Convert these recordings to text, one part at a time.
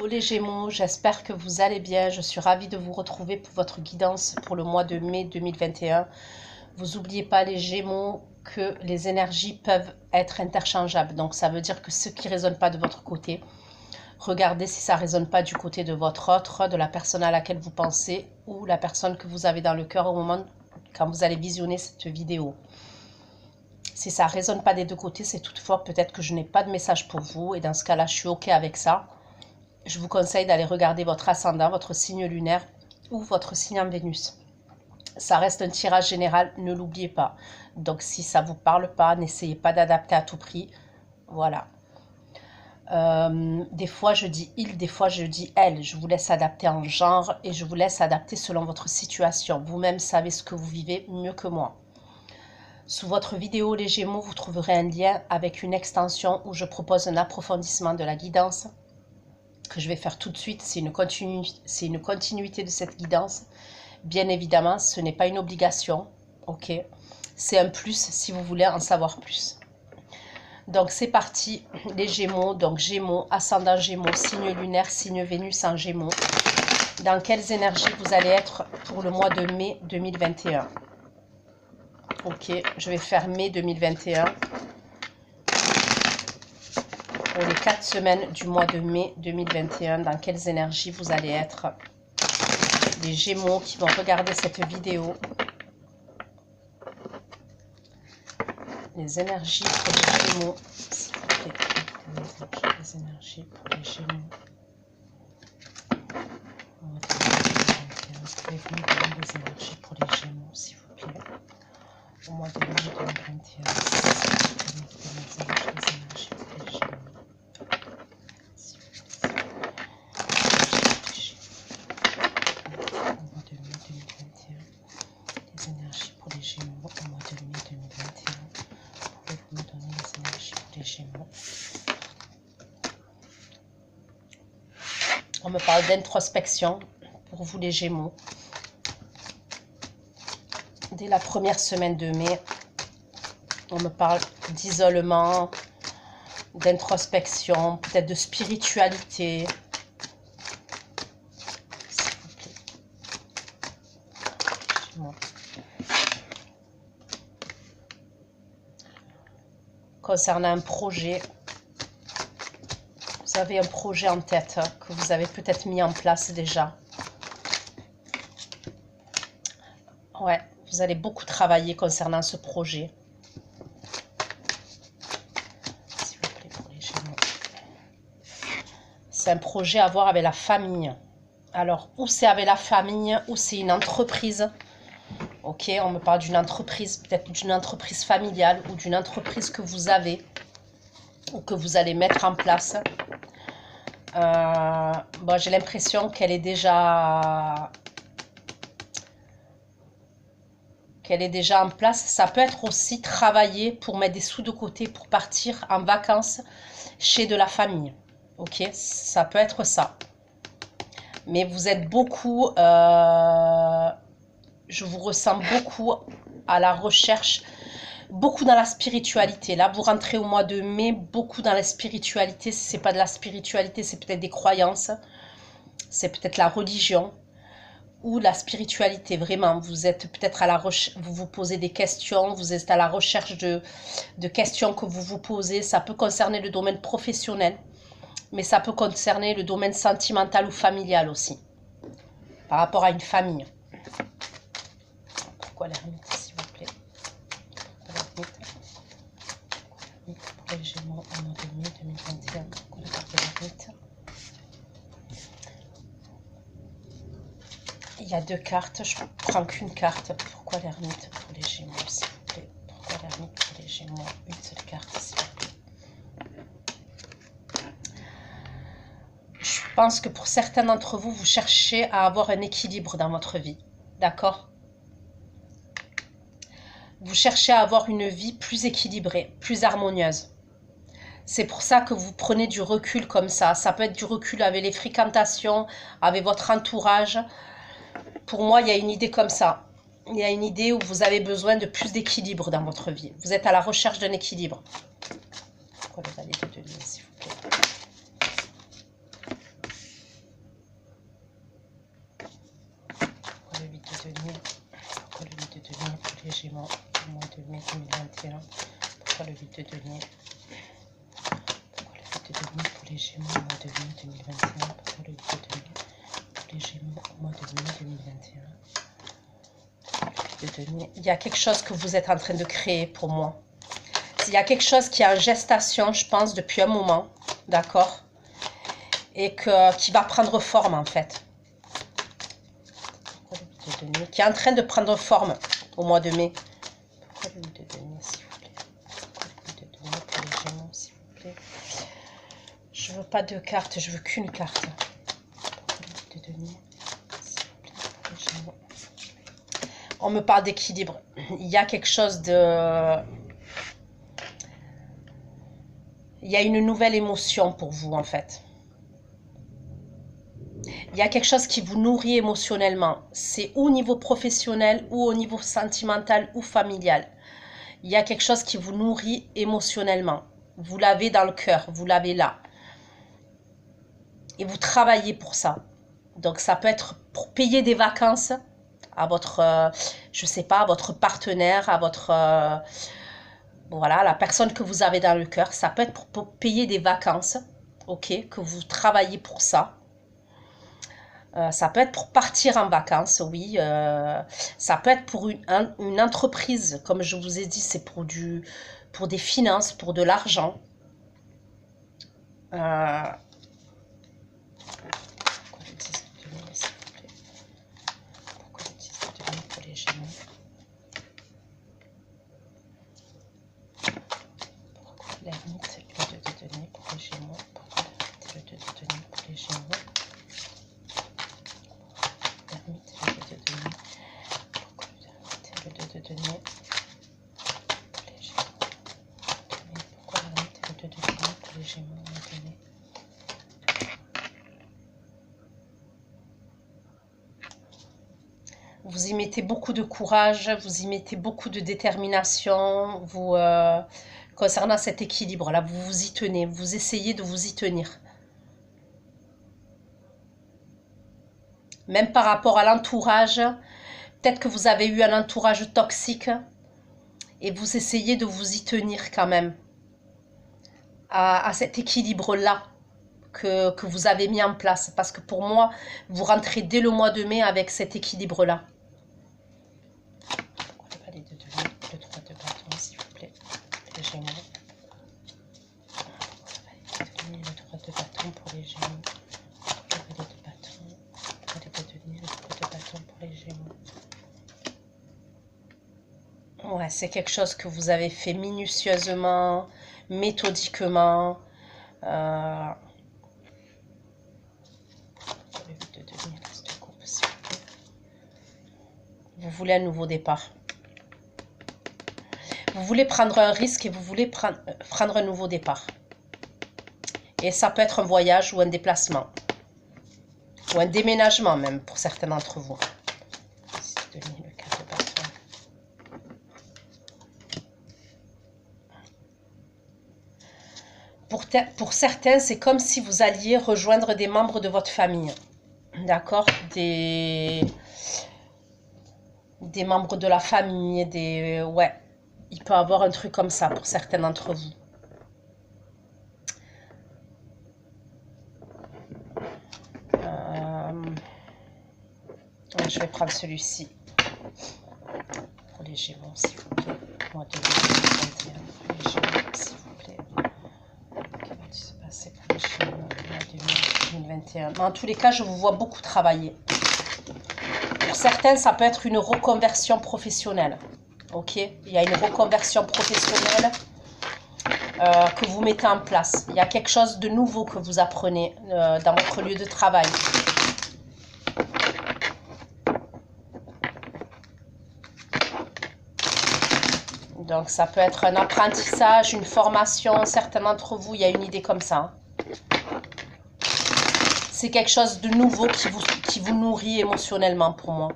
Les Gémeaux, j'espère que vous allez bien. Je suis ravie de vous retrouver pour votre guidance pour le mois de mai 2021. Vous n'oubliez pas les Gémeaux que les énergies peuvent être interchangeables. Donc ça veut dire que ce qui ne résonne pas de votre côté, regardez si ça ne résonne pas du côté de votre autre, de la personne à laquelle vous pensez ou la personne que vous avez dans le cœur au moment quand vous allez visionner cette vidéo. Si ça ne résonne pas des deux côtés, c'est toutefois peut-être que je n'ai pas de message pour vous et dans ce cas-là, je suis OK avec ça. Je vous conseille d'aller regarder votre ascendant, votre signe lunaire ou votre signe en Vénus. Ça reste un tirage général, ne l'oubliez pas. Donc si ça ne vous parle pas, n'essayez pas d'adapter à tout prix. Voilà. Des fois je dis il, des fois je dis elle. Je vous laisse adapter en genre et je vous laisse adapter selon votre situation. Vous-même savez ce que vous vivez mieux que moi. Sous votre vidéo les Gémeaux, vous trouverez un lien avec une extension où je propose un approfondissement de la guidance que je vais faire tout de suite. C'est une continuité de cette guidance. Bien évidemment, ce n'est pas une obligation. Ok, c'est un plus si vous voulez en savoir plus. Donc c'est parti, les Gémeaux. Donc Gémeaux, ascendant Gémeaux, signe lunaire, signe Vénus en Gémeaux. Dans quelles énergies vous allez être pour le mois de mai 2021? Ok, je vais faire mai 2021. Pour les 4 semaines du mois de mai 2021, dans quelles énergies vous allez être? Les Gémeaux qui vont regarder cette vidéo. Les énergies pour les Gémeaux, s'il vous plaît. Les énergies pour les Gémeaux. Pouvez-vous me donner les énergies pour les Gémeaux, s'il vous plaît? Au mois de mai 2021. Les énergies pour les Gémeaux. On me parle d'introspection pour vous les Gémeaux. Dès la première semaine de mai, on me parle d'isolement, d'introspection, peut-être de spiritualité. S'il vous plaît. Concernant un projet, vous avez un projet en tête que vous avez peut-être mis en place déjà. Ouais, vous allez beaucoup travailler concernant ce projet. S'il vous plaît, pour les Gémeaux. C'est un projet à voir avec la famille. Alors, ou c'est avec la famille, ou c'est une entreprise. Ok, on me parle d'une entreprise, peut-être d'une entreprise familiale ou d'une entreprise que vous avez ou que vous allez mettre en place. Bon, j'ai l'impression qu'elle est déjà en place. Ça peut être aussi travailler pour mettre des sous de côté pour partir en vacances chez de la famille. Ok, ça peut être ça. Mais vous êtes beaucoup, je vous ressens beaucoup à la recherche, beaucoup dans la spiritualité. Là, vous rentrez au mois de mai, beaucoup dans la spiritualité. Si ce n'est pas de la spiritualité, c'est peut-être des croyances, c'est peut-être la religion ou la spiritualité. Vraiment, vous êtes peut-être à la recherche, vous vous posez des questions, vous êtes à la recherche de questions que vous vous posez. Ça peut concerner le domaine professionnel, mais ça peut concerner le domaine sentimental ou familial aussi, par rapport à une famille. Pourquoi l'ermite, s'il vous plaît? Pour les Gémeaux au mois de mai 2021. Pourquoi l'ermite? Il y a 2 cartes, je ne prends qu'une carte. Pourquoi l'ermite pour les Gémeaux, s'il vous plaît? Pourquoi l'ermite pour les Gémeaux? Une seule carte, s'il vous plaît. Je pense que pour certains d'entre vous, vous cherchez à avoir un équilibre dans votre vie. D'accord? Vous cherchez à avoir une vie plus équilibrée, plus harmonieuse. C'est pour ça que vous prenez du recul comme ça. Ça peut être du recul avec les fréquentations, avec votre entourage. Pour moi, il y a une idée comme ça. Il y a une idée où vous avez besoin de plus d'équilibre dans votre vie. Vous êtes à la recherche d'un équilibre. Pourquoi le valet de denier, s'il vous plaît? les Gémeaux au mois de mai 2021? Pourquoi le 8 de denier? Pourquoi le 8 de denier pour les Gémeaux au mois de mai 2021? Pourquoi le 8 de denier pour les Gémeaux au mois de mai 2021? Le 8 de denier. Il y a quelque chose que vous êtes en train de créer pour moi. Il y a quelque chose qui est en gestation, je pense, depuis un moment, d'accord? Et qui va prendre forme, en fait. Qui est en train de prendre forme au mois de mai. Pourquoi le 8 de denier, s'il vous plaît? Pourquoi le 8 de denier pour les Gémeaux, s'il vous plaît? Je veux pas deux cartes, je veux qu'une carte. Pourquoi le 8 de denier, s'il vous plaît, pour les Gémeaux? On me parle d'équilibre. Il y a quelque chose de... Il y a une nouvelle émotion pour vous, en fait. Il y a quelque chose qui vous nourrit émotionnellement. C'est ou au niveau professionnel, ou au niveau sentimental, ou familial. Il y a quelque chose qui vous nourrit émotionnellement. Vous l'avez dans le cœur, vous l'avez là. Et vous travaillez pour ça. Donc ça peut être pour payer des vacances à votre, je sais pas, à votre partenaire, à votre... voilà, la personne que vous avez dans le cœur. Ça peut être pour payer des vacances, ok, que vous travaillez pour ça. Ça peut être pour partir en vacances, oui. Ça peut être pour une entreprise, comme je vous ai dit, c'est pour des finances, pour de l'argent. Pourquoi le 10 de denier, s'il vous plaît? Pourquoi le 10 de denier pour les Gémeaux? Pourquoi l'ermite, le 2 de denier pour les Gémeaux? Pourquoi l'ermite, le 2 de denier pour les Gémeaux? L'ermite, le 2 de denier. Pourquoi l'ermite, le 2 de denier pour les Gémeaux? Pourquoi l'ermite, le 2 de denier pour les Gémeaux? Vous y mettez beaucoup de courage, vous y mettez beaucoup de détermination. Vous, concernant cet équilibre-là, vous vous y tenez, vous essayez de vous y tenir. Même par rapport à l'entourage, peut-être que vous avez eu un entourage toxique et vous essayez de vous y tenir quand même à cet équilibre-là que vous avez mis en place. Parce que pour moi, vous rentrez dès le mois de mai avec cet équilibre-là. Le 3 de bâton, s'il vous plaît, les Gémeaux. Le 3 de bâton pour les Gémeaux. Le 3 de bâton. Le 3 de bâton pour les Gémeaux. Ouais, c'est quelque chose que vous avez fait minutieusement, méthodiquement. Vous voulez un nouveau départ. Vous voulez prendre un risque et vous voulez prendre un nouveau départ. Et ça peut être un voyage ou un déplacement. Ou un déménagement même pour certains d'entre vous. Le 4 de bâton. Pour certains, c'est comme si vous alliez rejoindre des membres de votre famille. D'accord? Des membres de la famille, ouais. Il peut y avoir un truc comme ça pour certains d'entre vous. Je vais prendre celui-ci. Pour les Gémeaux, s'il vous plaît. Mois de 2021. Pour les Gémeaux, s'il vous plaît. Que va-t-il se passer pour les Gémeaux mois de 2021? Mais en tous les cas, je vous vois beaucoup travailler. Pour certains, ça peut être une reconversion professionnelle. Ok, il y a une reconversion professionnelle que vous mettez en place. Il y a quelque chose de nouveau que vous apprenez dans votre lieu de travail. Donc ça peut être un apprentissage, une formation. Certains d'entre vous, il y a une idée comme ça. C'est quelque chose de nouveau qui vous nourrit émotionnellement pour moi.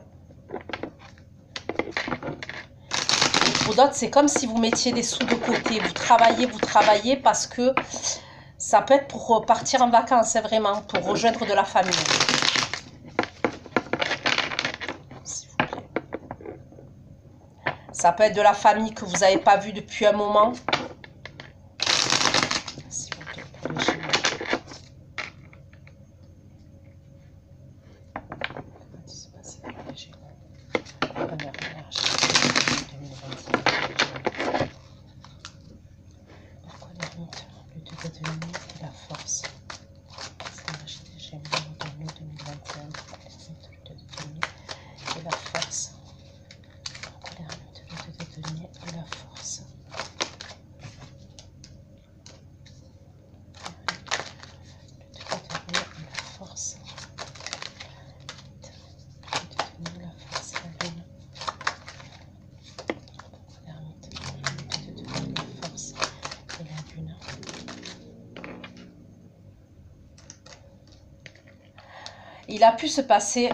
Pour d'autres, c'est comme si vous mettiez des sous de côté. Vous travaillez parce que ça peut être pour partir en vacances, c'est vraiment, pour rejoindre de la famille. S'il vous plaît. Ça peut être de la famille que vous n'avez pas vue depuis un moment. S'il vous plaît, pour les Gémeaux. Qu'est-ce qui s'est passé pour les Gémeaux? Leur énergie 2021. Pourquoi l'ermite? Le 2 de denier et la force. L'énergie des Gémeaux en 2021. L'ermite, le 2 de denier et la force. Pourquoi l'ermite, le 2 de denier et la force? Il a pu se passer,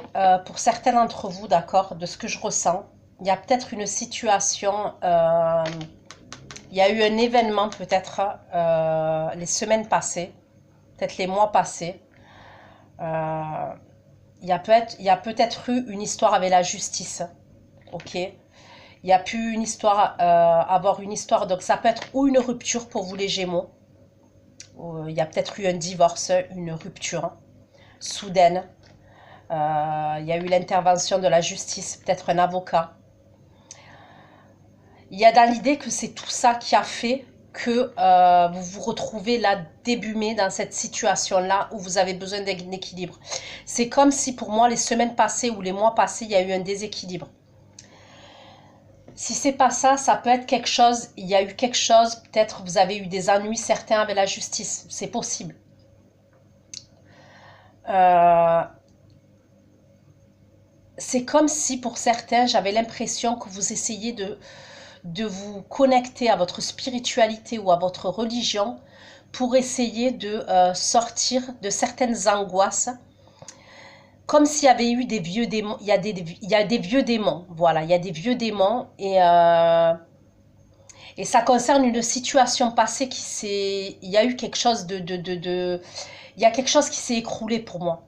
pour certains d'entre vous, d'accord, de ce que je ressens, il y a peut-être une situation, il y a eu un événement peut-être les semaines passées, peut-être les mois passés. Il y a peut-être eu une histoire avec la justice, ok. Il y a pu une histoire, avoir une histoire, donc ça peut être ou une rupture pour vous les Gémeaux, il y a peut-être eu un divorce, une rupture soudaine. Il y a eu l'intervention de la justice, peut-être un avocat. Il y a dans l'idée que c'est tout ça qui a fait que vous vous retrouvez là débumé dans cette situation-là où vous avez besoin d'un équilibre. C'est comme si pour moi les semaines passées ou les mois passés, il y a eu un déséquilibre. Si c'est pas ça, ça peut être quelque chose, il y a eu quelque chose, peut-être vous avez eu des ennuis certains avec la justice, c'est possible. C'est comme si pour certains, j'avais l'impression que vous essayez de vous connecter à votre spiritualité ou à votre religion pour essayer de sortir de certaines angoisses, comme s'il y avait eu des vieux démons. Il y a des vieux démons, voilà, il y a des vieux démons et ça concerne une situation passée qui s'est... Il y a eu quelque chose il y a quelque chose qui s'est écroulé pour moi.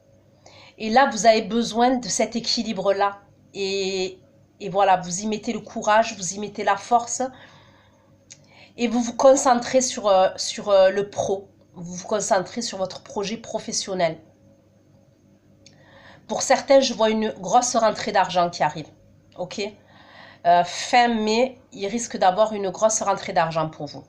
Et là, vous avez besoin de cet équilibre-là. Et voilà, vous y mettez le courage, vous y mettez la force. Et vous vous concentrez sur le pro. Vous vous concentrez sur votre projet professionnel. Pour certains, je vois une grosse rentrée d'argent qui arrive. Ok, fin mai, il risque d'avoir une grosse rentrée d'argent pour vous.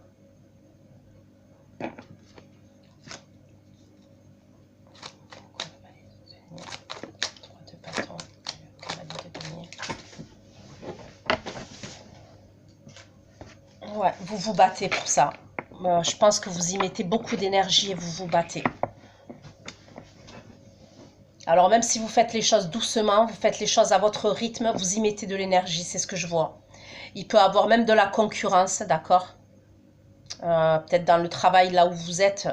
Ouais, vous vous battez pour ça. Je pense que vous y mettez beaucoup d'énergie et vous vous battez. Alors même si vous faites les choses doucement, vous faites les choses à votre rythme, vous y mettez de l'énergie, c'est ce que je vois. Il peut y avoir même de la concurrence, d'accord, peut-être dans le travail là où vous êtes,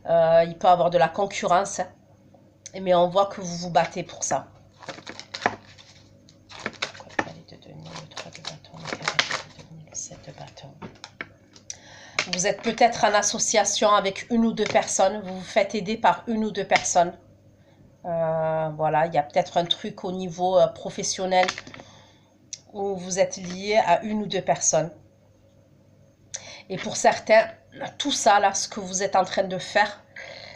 il peut y avoir de la concurrence. Mais on voit que vous vous battez pour ça. Vous êtes peut-être en association avec une ou deux personnes. Vous vous faites aider par une ou deux personnes. Voilà, il y a peut-être un truc au niveau professionnel où vous êtes lié à une ou deux personnes. Et pour certains, tout ça, là, ce que vous êtes en train de faire,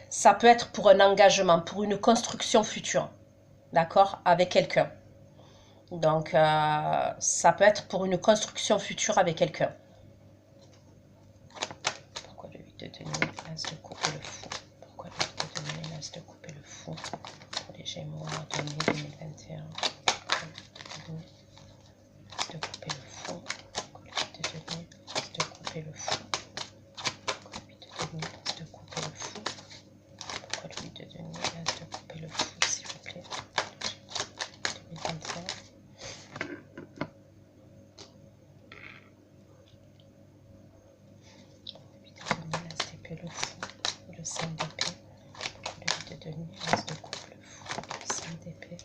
ça peut être pour un engagement, pour une construction future. D'accord? Avec quelqu'un. Donc, ça peut être pour une construction future avec quelqu'un. Pourquoi le 8 de denier, l'as de coupe et le fou? Pourquoi le 8 de denier, l'as de coupe et le fou? Pour les Gémeaux, en 2021. L'as de coupe et le fou. Pourquoi le 8 de denier, l'as de coupe et le fou? Pourquoi le 8 de denier, l'as de coupe et le fou? Pourquoi le 8 de denier, l'as de coupe et le fou, s'il vous plaît? 2021. Le fou, le 5 d'épée, le 8 de denier, l'as de coupe, le fou, le 5 d'épée.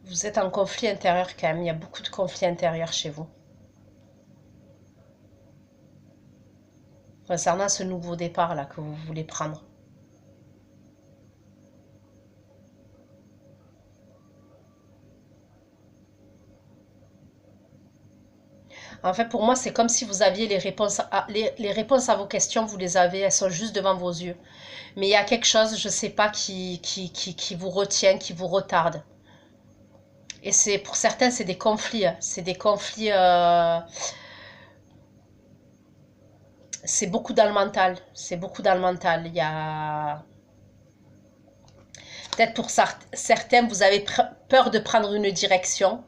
Vous êtes en conflit intérieur quand même, il y a beaucoup de conflits intérieurs chez vous. Concernant ce nouveau départ là que vous voulez prendre. En fait, pour moi, c'est comme si vous aviez les réponses à vos questions, vous les avez, elles sont juste devant vos yeux. Mais il y a quelque chose, je ne sais pas, qui vous retient, qui vous retarde. Et c'est pour certains, c'est des conflits. C'est des conflits. C'est beaucoup dans le mental. C'est beaucoup dans le mental. Il y a peut-être pour certains, vous avez peur de prendre une direction,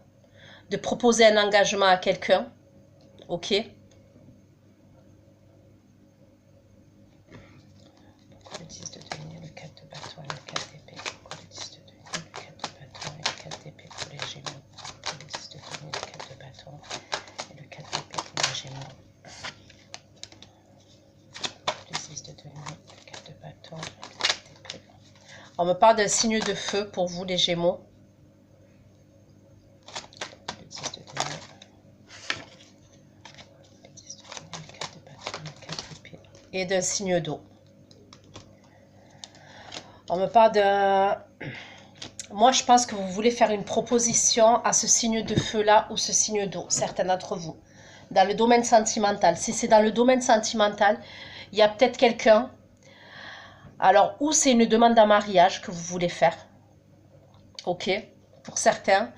de proposer un engagement à quelqu'un. Ok. Pourquoi le 10 de denier, le 4 de bâton et le 4 d'épée? Pourquoi le 10 de denier, le 4 de bâton et le 4 d'épée pour les Gémeaux? Pourquoi le 10 de denier, le 4 de bâton et le 4 d'épée pour les Gémeaux? Le 6 de denier, le 4 de bâton et le 4 d'épée. On me parle d'un signe de feu pour vous les Gémeaux. Le 10 de denier. Le 10 de denier, le 4 de bâton et le 4 d'épée. Et d'un signe d'eau. On me parle de... Moi, je pense que vous voulez faire une proposition à ce signe de feu-là ou ce signe d'eau, certains d'entre vous, dans le domaine sentimental. Si c'est dans le domaine sentimental, il y a peut-être quelqu'un, alors, ou c'est une demande en mariage que vous voulez faire, ok, pour certains,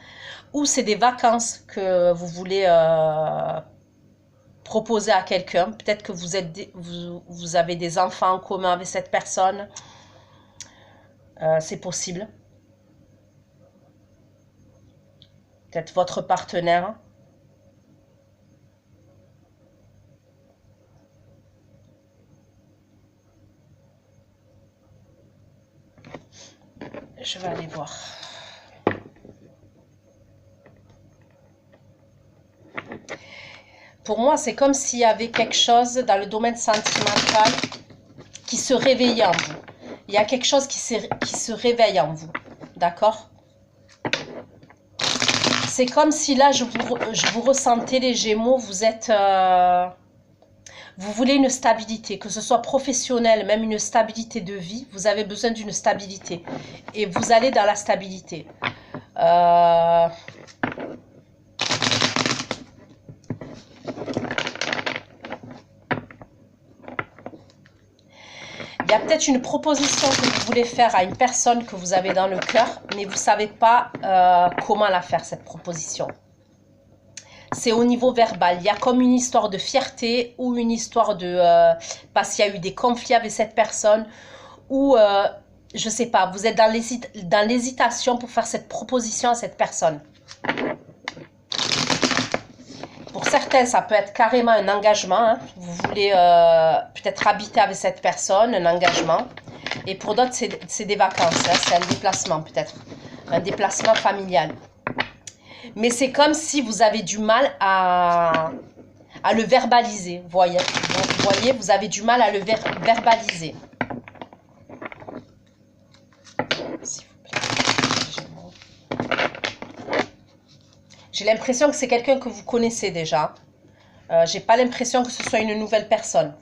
ou c'est des vacances que vous voulez proposer à quelqu'un. Peut-être que vous avez des enfants en commun avec cette personne. C'est possible. Peut-être votre partenaire. Je vais aller voir. Pour moi, c'est comme s'il y avait quelque chose dans le domaine sentimental qui se réveillait en vous. Il y a quelque chose qui se réveille en vous. D'accord? C'est comme si là, je vous ressentais les Gémeaux, vous êtes... vous voulez une stabilité, que ce soit professionnel, même une stabilité de vie, vous avez besoin d'une stabilité. Et vous allez dans la stabilité. Il y a peut-être une proposition que vous voulez faire à une personne que vous avez dans le cœur, mais vous ne savez pas comment la faire, cette proposition. C'est au niveau verbal. Il y a comme une histoire de fierté ou une histoire de... parce qu'il y a eu des conflits avec cette personne ou, je ne sais pas, vous êtes dans l'hésitation pour faire cette proposition à cette personne. Pour certains, ça peut être carrément un engagement. Hein. Vous voulez peut-être habiter avec cette personne, un engagement. Et pour d'autres, c'est des vacances. Hein. C'est un déplacement peut-être. Un déplacement familial. Mais c'est comme si vous avez du mal à le verbaliser. Vous voyez, vous avez du mal à le verbaliser. S'il vous plaît. J'ai l'impression que c'est quelqu'un que vous connaissez déjà. J'ai pas l'impression que ce soit une nouvelle personne.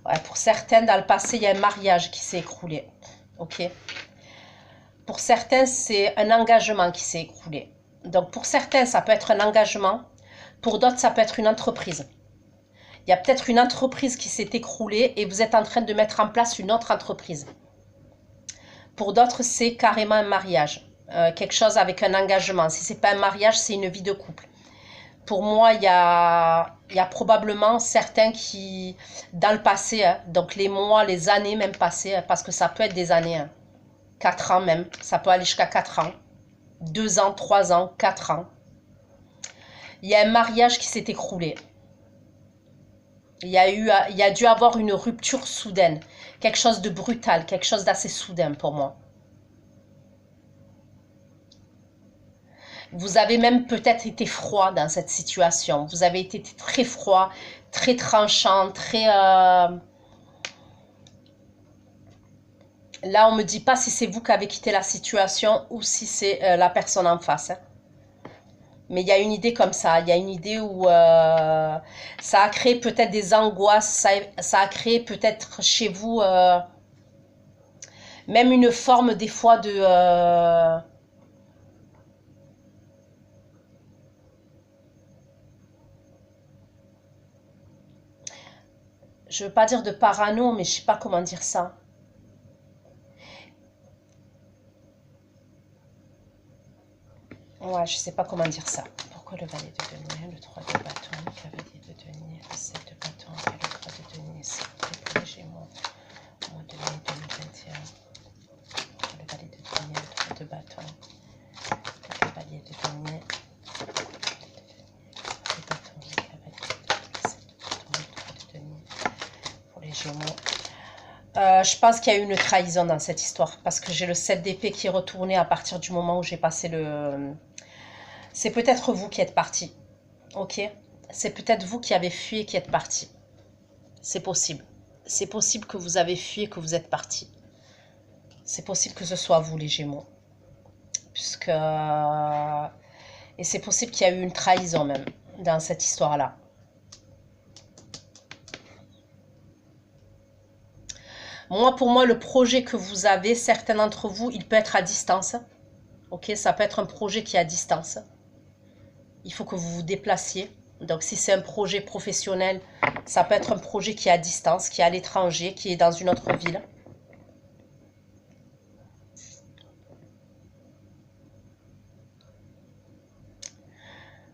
Ouais, pour certains, dans le passé, il y a un mariage qui s'est écroulé. Ok. Pour certains, c'est un engagement qui s'est écroulé. Donc, pour certains, ça peut être un engagement. Pour d'autres, ça peut être une entreprise. Il y a peut-être une entreprise qui s'est écroulée et vous êtes en train de mettre en place une autre entreprise. Pour d'autres, c'est carrément un mariage. Quelque chose avec un engagement. Si ce n'est pas un mariage, c'est une vie de couple. Pour moi, il y a probablement certains qui, dans le passé, hein, donc les mois, les années même passées, hein, parce que ça peut être des années, hein, 4 ans même, ça peut aller jusqu'à 4 ans, 2 ans, 3 ans, 4 ans. Il y a un mariage qui s'est écroulé. Il y a dû avoir une rupture soudaine, quelque chose de brutal, quelque chose d'assez soudain pour moi. Vous avez même peut-être été froid dans cette situation. Vous avez été très froid, très tranchant, très... Là, on ne me dit pas si c'est vous qui avez quitté la situation ou si c'est la personne en face. Hein. Mais il y a une idée comme ça. Il y a une idée où ça a créé peut-être des angoisses. Ça a créé peut-être chez vous même une forme des fois de... je veux pas dire de parano, mais je sais pas comment dire ça. Ouais, je sais pas comment dire ça. Pourquoi le valet de denier, le 3 de bâton, le cavalier de denier, le 7 de bâton et le 3 de denier, c'est pour les Gémeaux, au mois de mai 2021. Le valet de denier, le 3 de bâton, le cavalier de denier, le bâton, le cavalier de denier, le 7 de bâton, le 3 de denier, pour les Gémeaux. Je pense qu'il y a eu une trahison dans cette histoire, parce que j'ai le 7 d'épée qui est retourné à partir du moment où j'ai passé le... C'est peut-être vous qui êtes parti, ok? C'est peut-être vous qui avez fui et qui êtes parti. C'est possible. C'est possible que vous avez fui et que vous êtes parti. C'est possible que ce soit vous, les Gémeaux. Puisque... Et c'est possible qu'il y a eu une trahison même dans cette histoire-là. Moi, pour moi, le projet que vous avez, certains d'entre vous, il peut être à distance. Ok, ça peut être un projet qui est à distance. Il faut que vous vous déplaciez. Donc, si c'est un projet professionnel, ça peut être un projet qui est à distance, qui est à l'étranger, qui est dans une autre ville.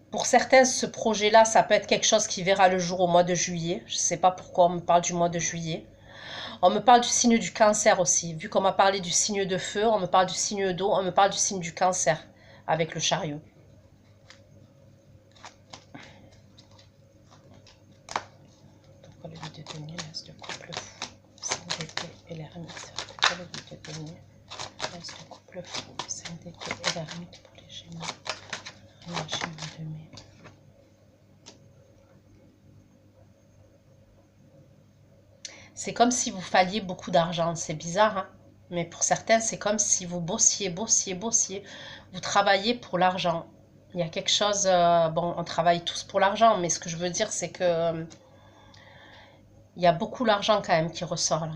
Pour certains, ce projet-là, ça peut être quelque chose qui verra le jour au mois de juillet. Je ne sais pas pourquoi on me parle du mois de juillet. On me parle du signe du cancer aussi. Vu qu'on m'a parlé du signe de feu, on me parle du signe d'eau, on me parle du signe du cancer avec le chariot. Pourquoi le vide de denier, l'as de couple fou, 5 d'épée et l'ermite. Pourquoi le vide de denier, l'as de couple fou, 5 d'épée et l'ermite pour les Gémeaux. Les Gémeaux de mai. C'est comme si vous falliez beaucoup d'argent. C'est bizarre, hein? Mais pour certains, c'est comme si vous bossiez. Vous travaillez pour l'argent. Il y a quelque chose... bon, on travaille tous pour l'argent, mais ce que je veux dire, c'est que... il y a beaucoup d'argent quand même qui ressort là.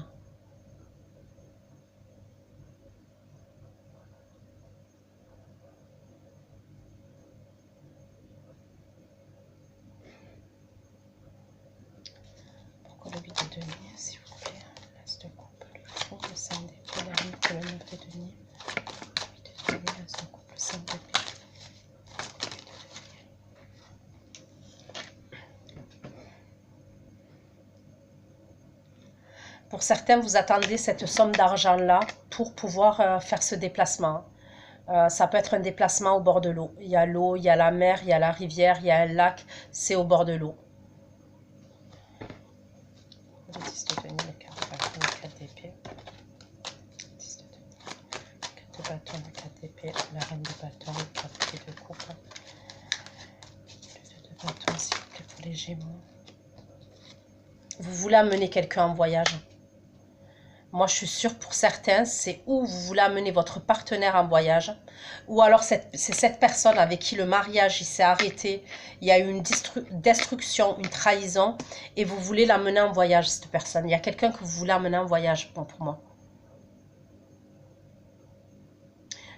Pourquoi le vide de denier, s'il vous plaît? L'as de coupe, le fou, le 5 d'épée, l'ermite, le 9 de denier. Le vide de denier, l'as de coupe, le 5 d'épée. Pour certains, vous attendez cette somme d'argent-là pour pouvoir faire ce déplacement. Ça peut être un déplacement au bord de l'eau. Il y a l'eau, il y a la mer, il y a la rivière, il y a un lac. C'est au bord de l'eau. Le 10 de denier, le 4 de bâton, le 4 d'épée. 10 de denier, 4 de bâton, le 4 d'épée, la reine de bâton, le 4 de coupe. Le 2 de bâton, s'il vous plaît, pour les Gémeaux. Vous voulez amener quelqu'un en voyage. Moi, je suis sûre pour certains, c'est où vous voulez amener votre partenaire en voyage, ou alors c'est cette personne avec qui le mariage il s'est arrêté, il y a eu une destruction, une trahison, et vous voulez l'amener en voyage, cette personne. Il y a quelqu'un que vous voulez amener en voyage, bon, pour moi.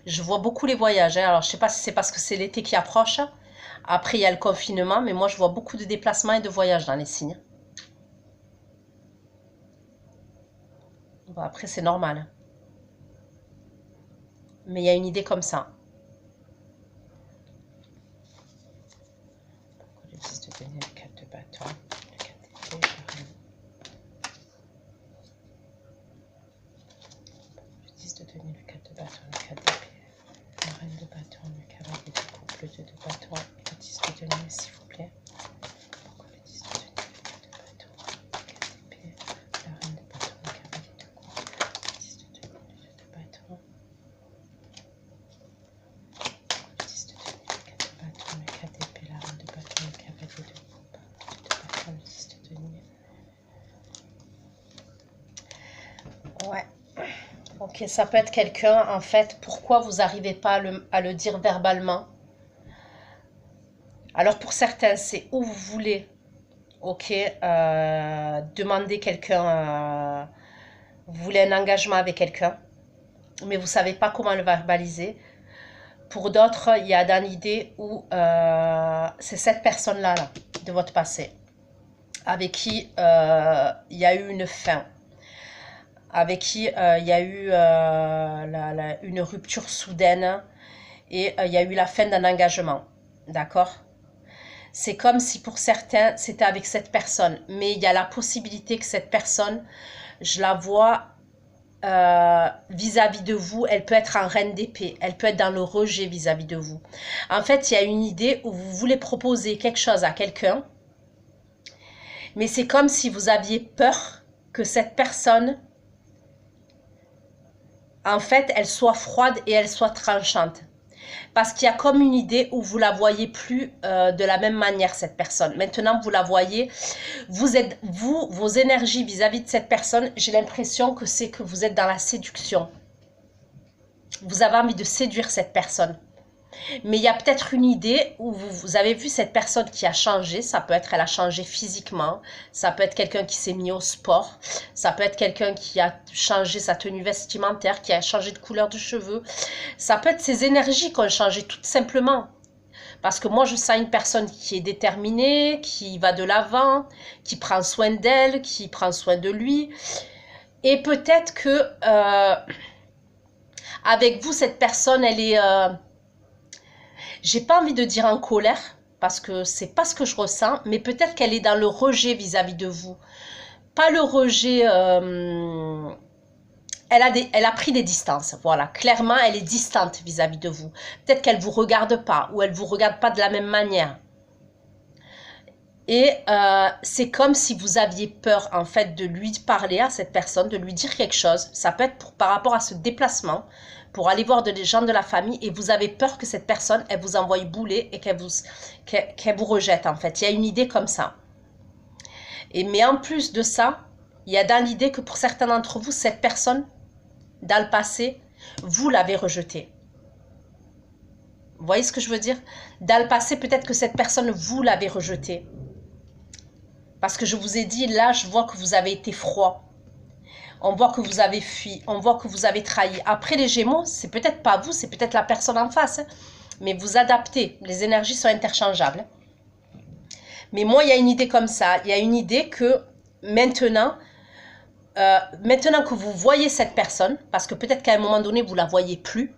Je vois beaucoup les voyages, hein. Alors je ne sais pas si c'est parce que c'est l'été qui approche, après il y a le confinement, mais moi je vois beaucoup de déplacements et de voyages dans les signes. Bon, après, c'est normal. Mais il y a une idée comme ça. Le 10 de denier, le 4 de bâton, le 4 d'épée, le 10 de denier, le 4 de bâton, le 4 d'épée, la reine de bâton, le cavalier de coupe, le 2 de bâton, le 10 de denier, s'il vous plaît. Pourquoi le 10 de denier, le 4 de bâton, le 4 d'épée, la reine de bâton, le cavalier de coupe, le 10 de denier, le 2 de bâton. Le 10 de denier, le 4 de bâton, le 4 d'épée, la reine de bâton, le cavalier de coupe, le 2 de bâton, le 10 de denier. Ouais. Ok, ça peut être quelqu'un, en fait, pourquoi vous n'arrivez pas à le dire verbalement? Alors pour certains, c'est où vous voulez, ok, demander quelqu'un, vous voulez un engagement avec quelqu'un, mais vous ne savez pas comment le verbaliser. Pour d'autres, il y a dans l'idée où c'est cette personne-là là, de votre passé, avec qui il y a eu une fin, avec qui il y a eu une rupture soudaine et il y a eu la fin d'un engagement. D'accord? C'est comme si pour certains, c'était avec cette personne, mais il y a la possibilité que cette personne, je la vois vis-à-vis de vous, elle peut être en reine d'épée, elle peut être dans le rejet vis-à-vis de vous. En fait, il y a une idée où vous voulez proposer quelque chose à quelqu'un, mais c'est comme si vous aviez peur que cette personne, en fait, elle soit froide et elle soit tranchante. Parce qu'il y a comme une idée où vous la voyez plus de la même manière, cette personne. Maintenant, vous la voyez, vos énergies vis-à-vis de cette personne, j'ai l'impression que c'est que vous êtes dans la séduction. Vous avez envie de séduire cette personne. Mais il y a peut-être une idée où vous avez vu cette personne qui a changé. Ça peut être, elle a changé physiquement. Ça peut être quelqu'un qui s'est mis au sport. Ça peut être quelqu'un qui a changé sa tenue vestimentaire, qui a changé de couleur de cheveux. Ça peut être ses énergies qui ont changé tout simplement. Parce que moi, je sens une personne qui est déterminée, qui va de l'avant, qui prend soin d'elle, qui prend soin de lui. Et peut-être que avec vous, cette personne, elle est... j'ai pas envie de dire en colère, parce que c'est pas ce que je ressens, mais peut-être qu'elle est dans le rejet vis-à-vis de vous. Pas le rejet... elle a pris des distances, voilà. Clairement, elle est distante vis-à-vis de vous. Peut-être qu'elle ne vous regarde pas, ou elle ne vous regarde pas de la même manière. Et c'est comme si vous aviez peur, en fait, de lui parler à cette personne, de lui dire quelque chose. Ça peut être par rapport à ce déplacement, pour aller voir des gens de la famille, et vous avez peur que cette personne, elle vous envoie bouler et qu'elle vous rejette, en fait. Il y a une idée comme ça. Mais en plus de ça, il y a dans l'idée que pour certains d'entre vous, cette personne, dans le passé, vous l'avez rejetée. Vous voyez ce que je veux dire? Dans le passé, peut-être que cette personne, vous l'avez rejetée. Parce que je vous ai dit, là, je vois que vous avez été froid. On voit que vous avez fui. On voit que vous avez trahi. Après, les Gémeaux, c'est peut-être pas vous, c'est peut-être la personne en face. Mais vous adaptez. Les énergies sont interchangeables. Mais moi, il y a une idée comme ça. Il y a une idée que maintenant... maintenant que vous voyez cette personne, parce que peut-être qu'à un moment donné, vous ne la voyez plus,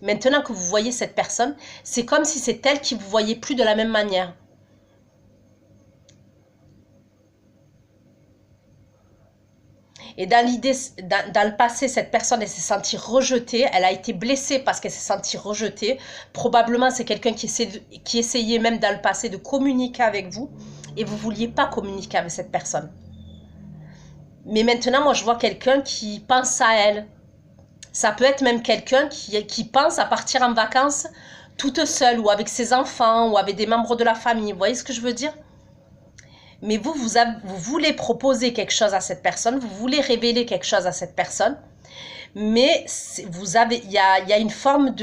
maintenant que vous voyez cette personne, c'est comme si c'est elle qui ne vous voyait plus de la même manière. Et dans l'idée, dans le passé, cette personne, elle s'est sentie rejetée, elle a été blessée parce qu'elle s'est sentie rejetée. Probablement, c'est quelqu'un qui essayait même dans le passé de communiquer avec vous et vous ne vouliez pas communiquer avec cette personne. Mais maintenant, moi, je vois quelqu'un qui pense à elle. Ça peut être même quelqu'un qui pense à partir en vacances toute seule ou avec ses enfants ou avec des membres de la famille. Vous voyez ce que je veux dire? Mais vous voulez proposer quelque chose à cette personne, vous voulez révéler quelque chose à cette personne, mais il y a une forme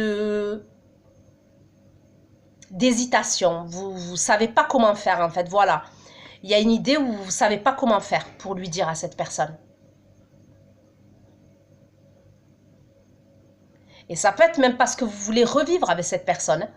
d'hésitation. Vous ne savez pas comment faire, en fait. Voilà. Il y a une idée où vous ne savez pas comment faire pour lui dire à cette personne. Et ça peut être même parce que vous voulez revivre avec cette personne.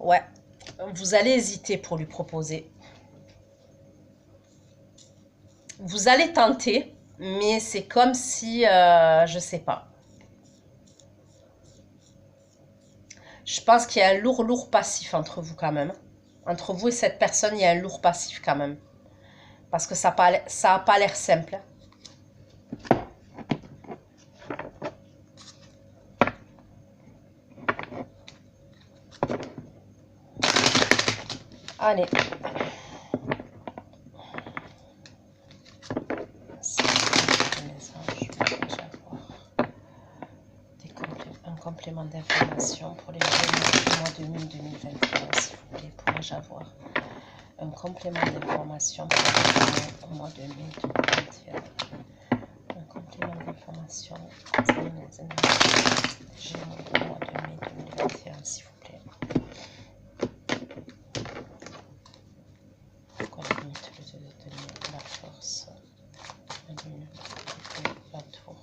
Ouais, vous allez hésiter pour lui proposer. Vous allez tenter, mais c'est comme si, je sais pas. Je pense qu'il y a un lourd passif entre vous quand même. Entre vous et cette personne, il y a un lourd passif quand même. Parce que ça n'a pas l'air simple. Allez. complément d'information pour les Gémeaux du mois de mai 2021, s'il vous plaît. Pourrais-je avoir un complément d'information pour les Gémeaux au mois de mai 2021? Un complément d'information concernant les énergies des Gémeaux au mois de mai 2021, s'il vous plaît. Pourquoi la limite le jeu de tenir la force, la lune, la tour,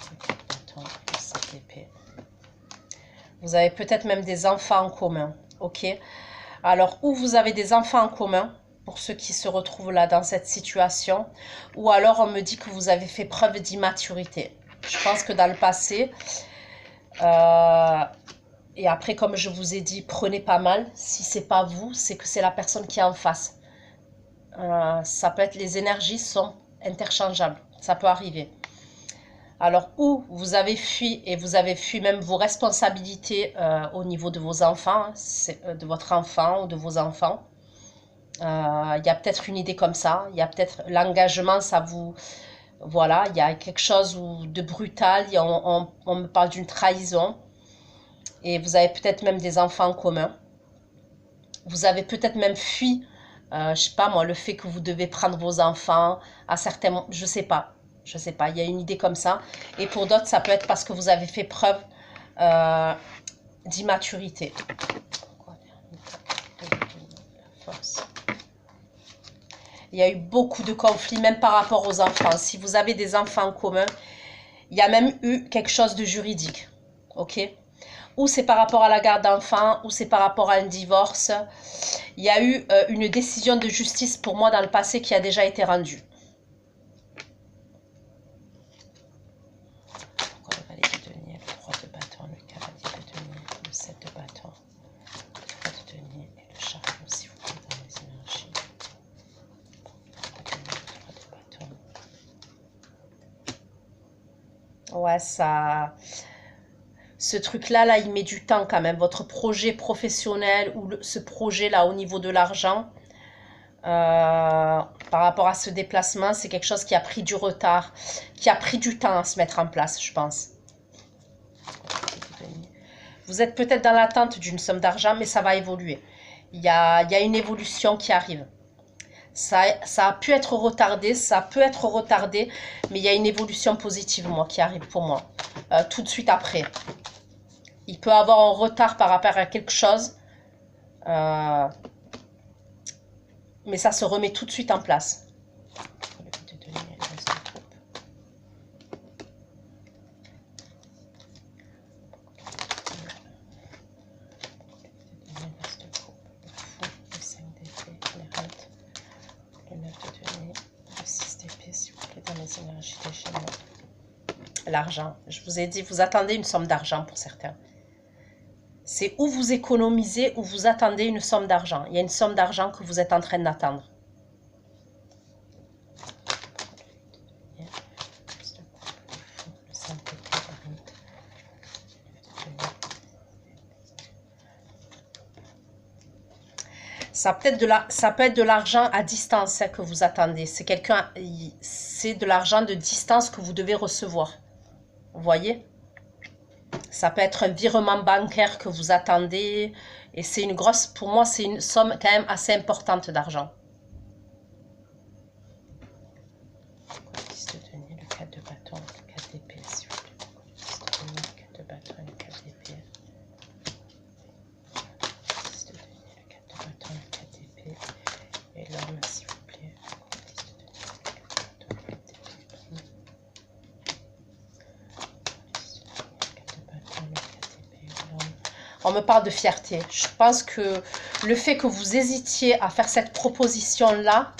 le bâton, le 7 d'épée. Vous avez peut-être même des enfants en commun, ok? Alors, ou vous avez des enfants en commun, pour ceux qui se retrouvent là dans cette situation, ou alors on me dit que vous avez fait preuve d'immaturité. Je pense que dans le passé, et après comme je vous ai dit, prenez pas mal, si c'est pas vous, c'est que c'est la personne qui est en face. Ça peut être, les énergies sont interchangeables, ça peut arriver. Alors, ou vous avez fui et vous avez fui même vos responsabilités au niveau de vos enfants, de votre enfant ou de vos enfants. Il y a peut-être une idée comme ça, il y a peut-être l'engagement, ça vous... Voilà, il y a quelque chose de brutal, on me parle d'une trahison. Et vous avez peut-être même des enfants en commun. Vous avez peut-être même fui, je sais pas moi, le fait que vous devez prendre vos enfants à certains moments, je sais pas, il y a une idée comme ça. Et pour d'autres, ça peut être parce que vous avez fait preuve d'immaturité. Il y a eu beaucoup de conflits, même par rapport aux enfants. Si vous avez des enfants en commun, il y a même eu quelque chose de juridique, ok? Ou c'est par rapport à la garde d'enfants, ou c'est par rapport à un divorce. Il y a eu une décision de justice pour moi dans le passé qui a déjà été rendue. Pourquoi le valet de denier, le 3 de bâton, le cavalier de denier, le 7 de bâton, le 3 de denier et le chariot, s'il vous plaît, dans les énergies. Le 3 de bâton. Ouais, ça... Ce truc-là, là, il met du temps quand même. Votre projet professionnel ou ce projet-là au niveau de l'argent, par rapport à ce déplacement, c'est quelque chose qui a pris du retard, qui a pris du temps à se mettre en place, je pense. Vous êtes peut-être dans l'attente d'une somme d'argent, mais ça va évoluer. Il y a une évolution qui arrive. Ça a pu être retardé, mais il y a une évolution positive, moi, qui arrive pour moi, tout de suite après. Il peut avoir un retard par rapport à quelque chose, mais ça se remet tout de suite en place. L'argent, je vous ai dit, vous attendez une somme d'argent pour certains. C'est où vous économisez ou vous attendez une somme d'argent. Il y a une somme d'argent que vous êtes en train d'attendre. Ça peut être de l'argent à distance que vous attendez. C'est de l'argent de distance que vous devez recevoir. Vous voyez? Ça peut être un virement bancaire que vous attendez. Et c'est une grosse, pour moi, c'est une somme quand même assez importante d'argent. Le 4 de bâton, le 4 d'épée, s'il vous plaît. Le 4 de bâton, le 4 d'épée. Le 4 de bâton, le 4 d'épée. Et l'homme, s'il vous plaît. On me parle de fierté. Je pense que le fait que vous hésitiez à faire cette proposition-là,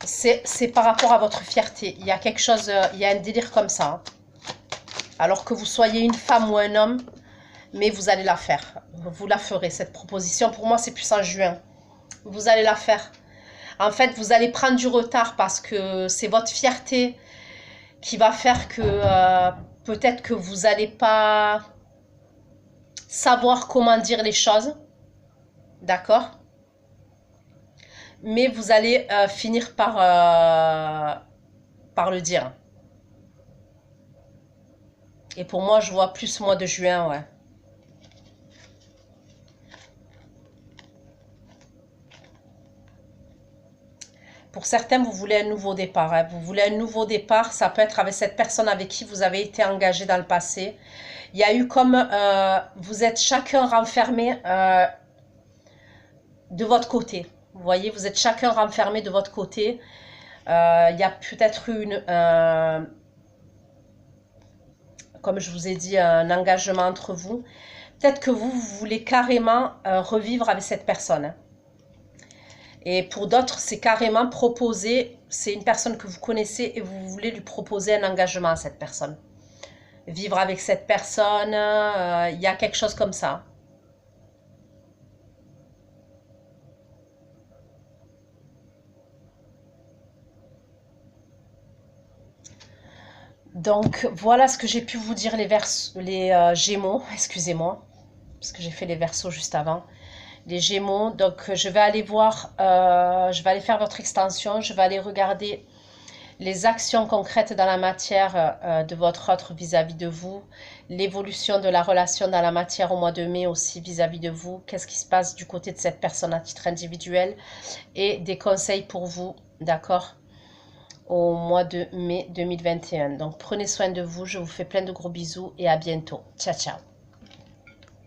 c'est par rapport à votre fierté. Il y a quelque chose, il y a un délire comme ça. Alors que vous soyez une femme ou un homme, mais vous allez la faire. Vous la ferez, cette proposition. Pour moi, c'est plus en juin. Vous allez la faire. En fait, vous allez prendre du retard parce que c'est votre fierté qui va faire que peut-être que vous n'allez pas savoir comment dire les choses. D'accord? Mais vous allez finir par le dire. Et pour moi, je vois plus mois de juin, ouais. Pour certains, vous voulez un nouveau départ, hein. Vous voulez un nouveau départ, ça peut être avec cette personne avec qui vous avez été engagé dans le passé. Il y a eu comme, vous êtes chacun renfermé de votre côté. Vous voyez, vous êtes chacun renfermé de votre côté. Il y a peut-être eu comme je vous ai dit, un engagement entre vous. Peut-être que vous voulez carrément revivre avec cette personne, hein. Et pour d'autres, c'est carrément proposer, c'est une personne que vous connaissez et vous voulez lui proposer un engagement à cette personne. Vivre avec cette personne, il y a quelque chose comme ça. Donc voilà ce que j'ai pu vous dire les Gémeaux, excusez-moi, parce que j'ai fait les Verseaux juste avant. Les Gémeaux, donc je vais aller voir, je vais aller faire votre extension, je vais aller regarder les actions concrètes dans la matière de votre autre vis-à-vis de vous, l'évolution de la relation dans la matière au mois de mai aussi vis-à-vis de vous, qu'est-ce qui se passe du côté de cette personne à titre individuel et des conseils pour vous, d'accord, au mois de mai 2021. Donc prenez soin de vous, je vous fais plein de gros bisous et à bientôt. Ciao, ciao.